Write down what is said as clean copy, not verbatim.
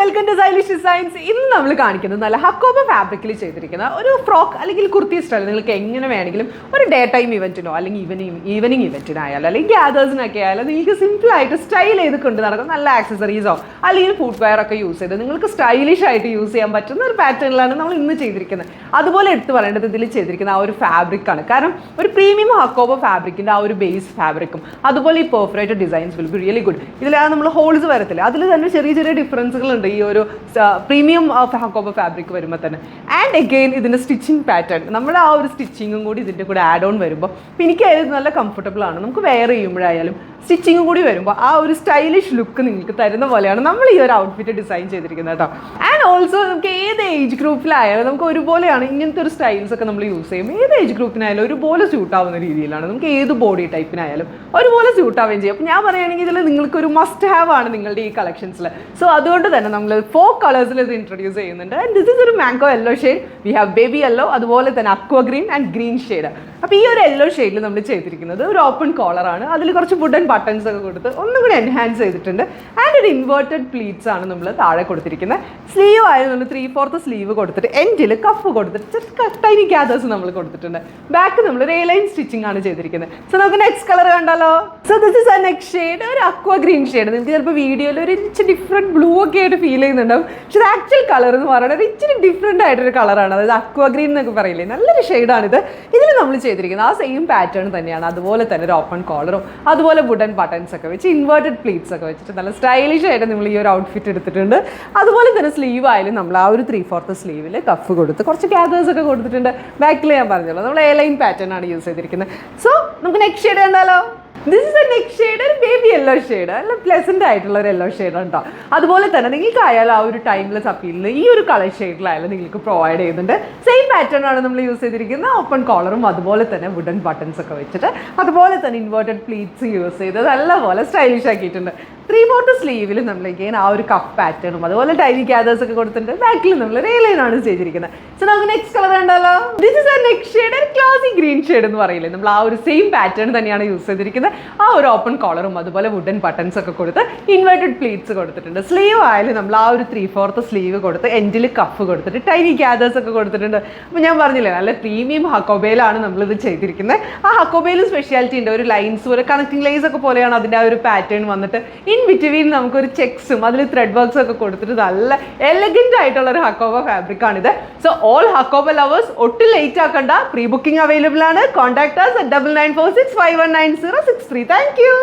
Welcome to stylish designs. ഇന്ന് നമ്മൾ കാണിക്കുന്നത് നല്ല ഹക്കോബ ഫാബ്രിക്കിൽ ചെയ്തിരിക്കുന്ന ഒരു ഫ്രോക്ക് അല്ലെങ്കിൽ കുർത്തി സ്റ്റൈൽ. നിങ്ങൾക്ക് എങ്ങനെ വേണമെങ്കിലും ഒരു ഡേ ടൈം ഇവൻറ്റിനോ അല്ലെങ്കിൽ ഈവനിങ് ഇവൻറ്റിനായാലും അല്ലെങ്കിൽ ഗ്യാദേഴ്സിനൊക്കെ ആയാലും നിങ്ങൾക്ക് സിമ്പിളായിട്ട് സ്റ്റൈൽ ചെയ്ത് കൊണ്ട് നടക്കും. നല്ല ആക്സസറീസോ അല്ലെങ്കിൽ ഫുഡ് വെയർ ഒക്കെ യൂസ് ചെയ്ത് നിങ്ങൾക്ക് സ്റ്റൈലിഷ് ആയിട്ട് യൂസ് ചെയ്യാൻ പറ്റുന്ന ഒരു പാറ്റേണിലാണ് നമ്മൾ ഇന്ന് ചെയ്തിരിക്കുന്നത്. അതുപോലെ എടുത്ത് പറയേണ്ടത് ഇതിൽ ചെയ്തിരിക്കുന്ന ആ ഒരു ഫാബ്രിക്കാണ്. കാരണം ഒരു പ്രീമിയം ഹക്കോബ ഫാബ്രിക്കിൻ്റെ ആ ഒരു ബേസ് ഫാബ്രിക്കും അതുപോലെ ഈ perforate designs will be really good. ഇതിലാണ് നമ്മൾ ഹോൾസ് വരത്തില്ല, അതിൽ തന്നെ ചെറിയ ചെറിയ ഡിഫറൻസുകളുണ്ട് ഈ ഒരു പ്രീമിയം ഹക്കോബ ഫാബ്രിക് വരുമ്പോൾ തന്നെ. ആൻഡ് അഗെയിൻ ഇതിൻ്റെ സ്റ്റിച്ചിങ് പാറ്റേൺ, നമ്മുടെ ആ ഒരു സ്റ്റിച്ചിങ്ങും കൂടി ഇതിൻ്റെ കൂടെ ആഡ് ഓൺ വരുമ്പോൾ എനിക്കത് നല്ല കംഫർട്ടബിൾ ആണ്. നമുക്ക് വെയർ ചെയ്യുമ്പോഴായാലും സ്റ്റിച്ചിങ്ങും കൂടി വരുമ്പോൾ ആ ഒരു സ്റ്റൈലിഷ് ലുക്ക് നിങ്ങൾക്ക് തരുന്ന പോലെയാണ് നമ്മൾ ഈ ഒരു ഔട്ട്ഫിറ്റ് ഡിസൈൻ ചെയ്തിരിക്കുന്നത് കേട്ടോ. ആൻഡ് ഓൾസോ നമുക്ക് ഏത് ഏജ് ഗ്രൂപ്പിലായാലും നമുക്ക് ഒരുപോലെയാണ് ഇങ്ങനത്തെ ഒരു സ്റ്റൈൽസ് ഒക്കെ നമ്മൾ യൂസ് ചെയ്യും. ഏത് ഏജ് ഗ്രൂപ്പിനായാലും ഒരുപോലെ സ്യൂട്ട് ആവുന്ന രീതിയിലാണ്. നമുക്ക് ഏത് ബോഡി ടൈപ്പിനായാലും ഒരുപോലെ സ്യൂട്ട് ആവുകയും ചെയ്യും. അപ്പോൾ ഞാൻ പറയുകയാണെങ്കിൽ ഇതിൽ നിങ്ങൾക്കൊരു മസ്റ്റ് ഹാവ് ആണ് നിങ്ങളുടെ ഈ കളക്ഷൻസിൽ. സോ അതുകൊണ്ട് തന്നെ നമ്മൾ 4 കളേഴ്സിൽ ഇത് ഇൻട്രൊഡ്യൂസ് ചെയ്യുന്നുണ്ട്. ആൻഡ് ദിസ് ഇസ് ഒരു mango yellow shade, we have baby yellow, അതുപോലെ തന്നെ aqua green and green shade. അപ്പോൾ ഈ ഒരു യെല്ലോ ഷെയ്ഡിൽ നമ്മൾ ചെയ്തിരിക്കുന്നത് ഒരു ഓപ്പൺ കോളറാണ്. അതിൽ കുറച്ച് വുഡൻ ബട്ടൺസ് ഒക്കെ കൊടുത്ത് ഒന്നുകൂടി എൻഹാൻസ് ചെയ്തിട്ടുണ്ട്. ആൻഡ് ഒരു ഇൻവേർട്ടഡ് പ്ലീറ്റ്സ് ആണ് നമ്മൾ താഴെ കൊടുത്തിരിക്കുന്നത്. സ്ലീവ് ആയാലും നമ്മൾ 3/4 സ്ലീവ് കൊടുത്തിട്ട് എൻഡിൽ കഫ് കൊടുത്തിട്ട് ജസ്റ്റ് ടൈനി ഗ്യാദേഴ്സ് നമ്മൾ കൊടുത്തിട്ടുണ്ട്. ബാക്ക് നമ്മൾ ഒരു ലൈൻ സ്റ്റിച്ചിങ് ആണ് ചെയ്തിരിക്കുന്നത്. സോ നമുക്ക് നെക്സ്റ്റ് കളർ കണ്ടാലോ. സോ ദിസ് ഇസ് ആ നെക്സ്റ്റ് ഷെയ്ഡ്, ഒരു അക്വ ഗ്രീൻ ഷെയ്ഡ്. നിങ്ങൾക്ക് ചിലപ്പോൾ വീഡിയോയിൽ ഒരു ഇച്ചിരി ഡിഫറെൻറ്റ് ബ്ലൂ ഒക്കെ ആയിട്ട് ഫീൽ ചെയ്യുന്നുണ്ടാവും. പക്ഷേ ഇത് ആക്ച്വൽ കളർ എന്ന് പറയുന്നത് ഒരു ഇച്ചിരി ഡിഫറെൻ്റ് ആയിട്ടൊരു കളറാണ്. അതായത് അക്വ ഗ്രീൻ എന്നൊക്കെ പറയില്ലേ, നല്ലൊരു ഷെയ്ഡാണിത്. ഇതിൽ നമ്മൾ ചെയ്തിരിക്കുന്നത് ആ സെയിം പാറ്റേൺ തന്നെയാണ്. അതുപോലെ തന്നെ ഒരു ഓപ്പൺ കോളറും അതുപോലെ വുഡൻ ബട്ടൺസ് ഒക്കെ വെച്ച് ഇൻവേർട്ടഡ് പ്ലീറ്റ്സ് ഒക്കെ വെച്ചിട്ട് നല്ല സ്റ്റൈലിഷ് ആയിട്ട് നമ്മൾ ഈ ഒരു ഔട്ട്ഫിറ്റ് എടുത്തിട്ടുണ്ട്. അതുപോലെ തന്നെ സ്ലീവ് ആയാലും നമ്മൾ ആ ഒരു 3/4 സ്ലീവിൽ കഫ് കൊടുത്ത് കുറച്ച് ഗ്യാദേഴ്സ് ഒക്കെ കൊടുത്തിട്ടുണ്ട്. ബാക്കിൽ ഞാൻ പറഞ്ഞല്ലോ നമ്മൾ ലൈൻ പാറ്റേൺ ആണ് യൂസ് ചെയ്തിരിക്കുന്നത്. സോ നമുക്ക് നെക്സ്റ്റ് ഷെയ്ഡ് കണ്ടാലോ. This is A next shade, ഒരു ബേബി യെല്ലോ ഷെയ്ഡ്, നല്ല പ്ലസൻ്റ് ആയിട്ടുള്ള ഒരു യെല്ലോ ഷെയ്ഡ് ഉണ്ടോ. അതുപോലെ തന്നെ നിങ്ങൾക്കായാലും ആ ഒരു ടൈംലെസ് അപ്പീലിൽ ഈ ഒരു കളർ ഷെയ്ഡിലായാലും നിങ്ങൾക്ക് പ്രൊവൈഡ് ചെയ്യുന്നുണ്ട്. സെയിം പാറ്റേൺ ആണ് നമ്മൾ യൂസ് ചെയ്തിരിക്കുന്നത്. ഓപ്പൺ കോളറും അതുപോലെ തന്നെ വുഡൻ ബട്ടൺസ് ഒക്കെ വെച്ചിട്ട് അതുപോലെ തന്നെ ഇൻവേർട്ടഡ് പ്ലീറ്റ്സ് യൂസ് ചെയ്ത് നല്ലപോലെ സ്റ്റൈലിഷ് ആക്കിയിട്ടുണ്ട്. 3/4 സ്ലീവിൽ നമ്മൾ ഇങ്ങനെ ആ ഒരു കഫ് പാറ്റേണും അതുപോലെ ടൈനി ഗ്യാദേഴ്സ് ഒക്കെ കൊടുത്തിട്ടുണ്ട്. ബാക്കിൽ നമ്മൾ റേലൈനാണ് ചെയ്തിരിക്കുന്നത്. സോ നമുക്ക് നെക്സ്റ്റ് കളർ കണ്ടാലോ. This is A next shade, ഒരു ക്ലാസി ഗ്രീൻ ഷെയ്ഡ് എന്ന് പറയില്ലേ, നമ്മൾ ആ ഒരു സെയിം പാറ്റേൺ തന്നെയാണ് യൂസ് ചെയ്തിരിക്കുന്നത്. ആ ഒരു ഓപ്പൺ കോളറും അതുപോലെ വുഡൻ ബട്ടൺസ് ഒക്കെ കൊടുത്ത് ഇൻവേർട്ടഡ് പ്ലീറ്റ്സ് കൊടുത്തിട്ടുണ്ട്. സ്ലീവ് ആയാലും നമ്മൾ ആ ഒരു 3/4 സ്ലീവ് കൊടുത്ത് എൻഡിൽ കഫ് കൊടുത്തിട്ട് ടൈനി ഗ്യാദേഴ്സ് ഒക്കെ കൊടുത്തിട്ടുണ്ട്. അപ്പോൾ ഞാൻ പറഞ്ഞില്ലേ നല്ല പ്രീമിയം ഹക്കോബയിലാണ് നമ്മളിത് ചെയ്തിരിക്കുന്നത്. ആ ഹക്കോബയിൽ സ്പെഷ്യാലിറ്റി ഉണ്ട്, ഒരു ലൈൻസ് പോലെ കണക്റ്റിംഗ് ലൈൻസ് ഒക്കെ പോലെയാണ് അതിൻ്റെ ആ ഒരു പാറ്റേൺ വന്നിട്ട്. ഇൻ ബിറ്റ്വീൻ നമുക്കൊരു ചെക്സും അതിൽ ത്രെഡ് വർക്ക്സ് ഒക്കെ കൊടുത്തിട്ട് നല്ല എലഗൻറ്റ് ആയിട്ടുള്ള ഒരു ഹക്കോബ ഫാബ്രിക് ആണിത്. സോ ഓൾ ഹക്കോബ ലവേഴ്സ് ഒട്ടും ലേറ്റ് ആക്കണ്ട, പ്രീ ബുക്കിംഗ് അവൈലബിൾ ആണ്. Contact us at 9946519063. Thank you.